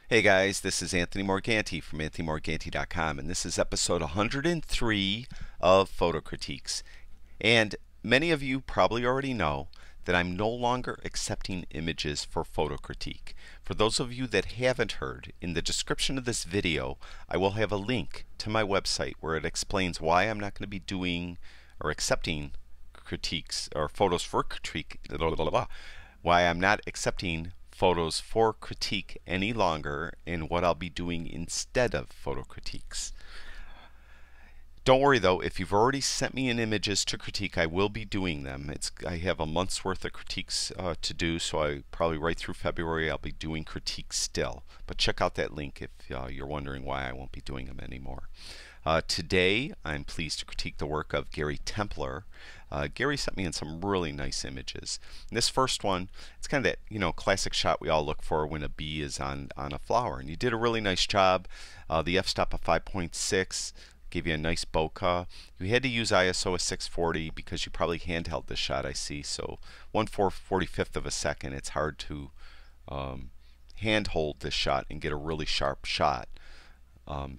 Hey guys, this is Anthony Morganti from anthonymorganti.com, and this is episode 103 of Photo Critiques. And many of you probably already know that I'm no longer accepting images for photo critique. For those of you that haven't heard, in the description of this video, I will have a link to my website where it explains why I'm not going to be doing or accepting critiques or photos for critique, why I'm not accepting photos for critique any longer, and what I'll be doing instead of photo critiques. Don't worry though, if you've already sent me in images to critique, I will be doing them. I have a month's worth of critiques to do, so I probably right through February I'll be doing critiques still. But check out that link if you're wondering why I won't be doing them anymore. Today I'm pleased to critique the work of Gary Templar. Gary sent me in some really nice images. And this first one, it's kind of that classic shot we all look for when a bee is on a flower, and you did a really nice job. The f-stop of 5.6 gave you a nice bokeh. You had to use ISO of 640 because you probably handheld this shot, I see. So 1/445th of a second, it's hard to handhold this shot and get a really sharp shot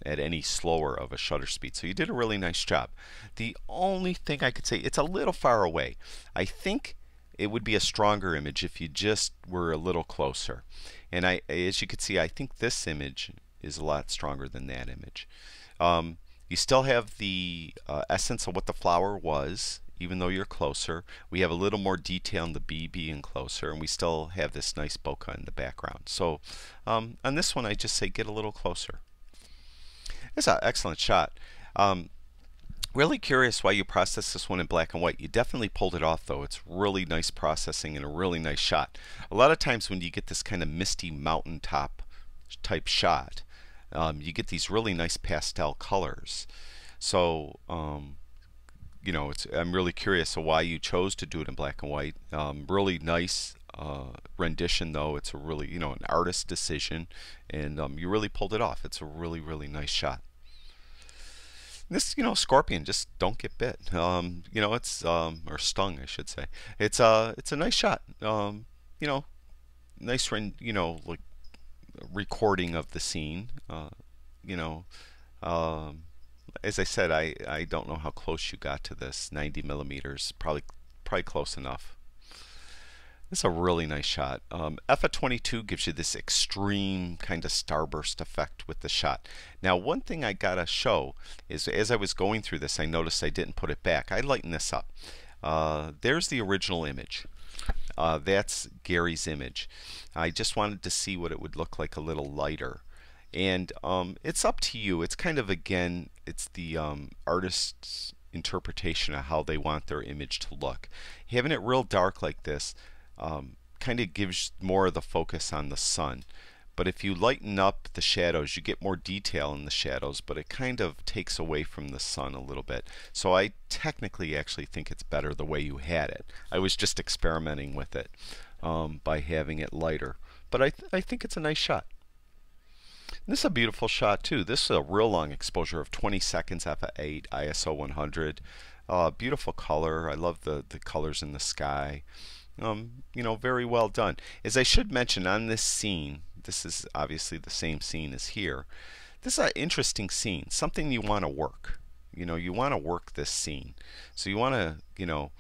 at any slower of a shutter speed. So you did a really nice job. The only thing I could say, it's a little far away. I think it would be a stronger image if you just were a little closer. And as you can see, I think this image is a lot stronger than that image. You still have the essence of what the flower was, even though you're closer. We have a little more detail in the bee being closer, and we still have this nice bokeh in the background. So on this one, I just say get a little closer. It's an excellent shot. Really curious why you processed this one in black and white. You definitely pulled it off though. It's really nice processing and a really nice shot. A lot of times when you get this kind of misty mountaintop type shot, you get these really nice pastel colors. So I'm really curious of why you chose to do it in black and white. Really nice rendition though. It's a really an artist decision, and you really pulled it off. It's a really nice shot. This scorpion, just don't get bit. It's or stung, I should say. It's a nice shot. Nice like recording of the scene. As I said, I don't know how close you got to this. 90 millimeters, probably close enough. This is a really nice shot. F of 22 gives you this extreme kind of starburst effect with the shot. Now, one thing I gotta show is as I was going through this, I noticed I didn't put it back. I lightened this up. There's the original image. That's Gary's image. I just wanted to see what it would look like a little lighter. And it's up to you. It's kind of, again, it's the artist's interpretation of how they want their image to look. Having it real dark like this kind of gives more of the focus on the sun. But if you lighten up the shadows, you get more detail in the shadows, but it kind of takes away from the sun a little bit. So I technically actually think it's better the way you had it. I was just experimenting with it by having it lighter. But I think it's a nice shot. And this is a beautiful shot too. This is a real long exposure of 20 seconds f/8 ISO 100. Beautiful color. I love the colors in the sky. Very well done. As I should mention, on this scene, this is obviously the same scene as here. This is an interesting scene, something you want to work. You want to work this scene. So you want to,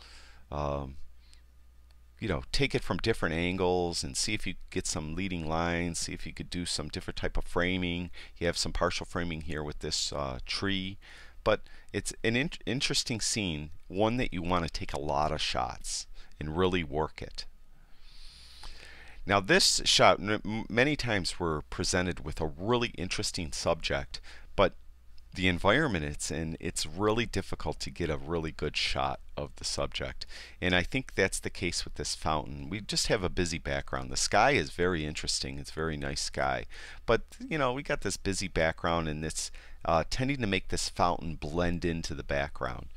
take it from different angles and see if you could get some leading lines, see if you could do some different type of framing. You have some partial framing here with this tree. But it's an interesting scene, one that you want to take a lot of shots and really work it. Now this shot, many times we're presented with a really interesting subject, but the environment it's in, it's really difficult to get a really good shot of the subject. And I think that's the case with this fountain. We just have a busy background. The sky is very interesting. It's a very nice sky. But, we got this busy background, and it's tending to make this fountain blend into the background.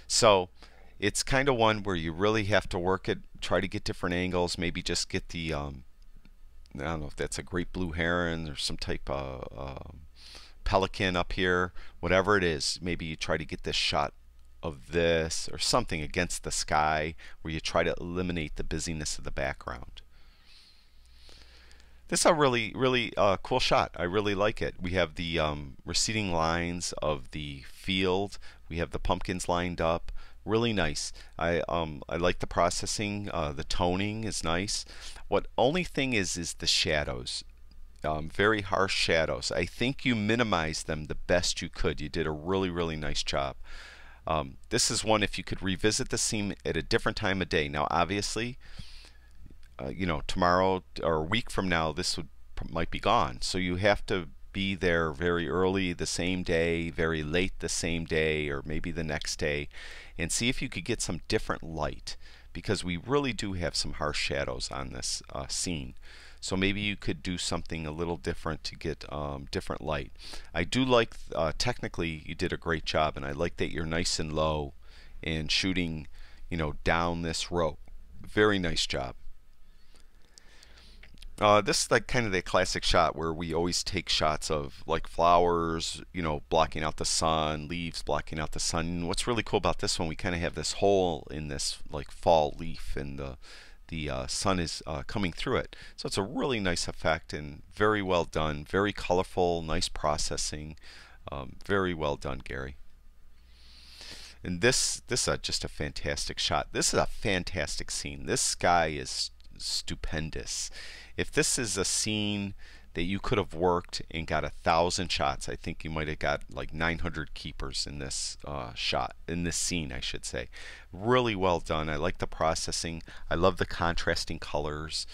So it's kind of one where you really have to work it, try to get different angles, maybe just get the, I don't know if that's a great blue heron or some type of pelican up here, whatever it is. Maybe you try to get this shot of this or something against the sky where you try to eliminate the busyness of the background. This is a really, really cool shot. I really like it. We have the receding lines of the field. We have the pumpkins lined up. Really nice. I like the processing. The toning is nice. What only thing is the shadows. Very harsh shadows. I think you minimized them the best you could. You did a really, really nice job. This is one if you could revisit the scene at a different time of day. Now, obviously, tomorrow or a week from now, this might be gone. So you have to be there very early the same day, very late the same day, or maybe the next day, and see if you could get some different light, because we really do have some harsh shadows on this scene. So maybe you could do something a little different to get different light. I do like, technically, you did a great job, and I like that you're nice and low and shooting, down this rope. Very nice job. This is like kind of the classic shot where we always take shots of like flowers, blocking out the sun, leaves blocking out the sun. And what's really cool about this one, we kind of have this hole in this like fall leaf, and the sun is coming through it. So it's a really nice effect and very well done, very colorful, nice processing, very well done, Gary. And this is just a fantastic shot. This is a fantastic scene. This sky is stupendous. If this is a scene that you could have worked and got 1,000 shots, I think you might have got like 900 keepers in this in this scene, I should say. Really well done. I like the processing. I love the contrasting colors.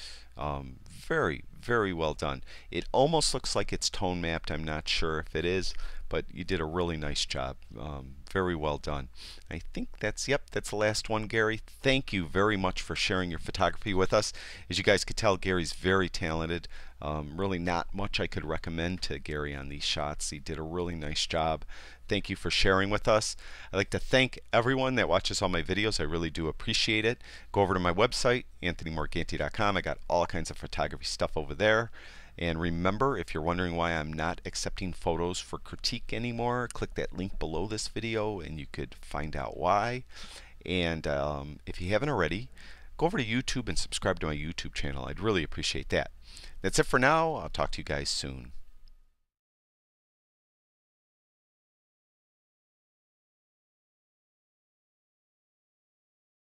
Very, very well done. It almost looks like it's tone mapped. I'm not sure if it is, but you did a really nice job. Very well done. I think that's the last one, Gary. Thank you very much for sharing your photography with us. As you guys could tell, Gary's very talented. Really not much I could recommend to Gary on these shots. He did a really nice job. Thank you for sharing with us. I'd like to thank everyone that watches all my videos. I really do appreciate it. Go over to my website, anthonymorganti.com. I got all kinds of photography stuff over there. And remember, if you're wondering why I'm not accepting photos for critique anymore, click that link below this video and you could find out why. And if you haven't already, go over to YouTube and subscribe to my YouTube channel. I'd really appreciate that. That's it for now. I'll talk to you guys soon.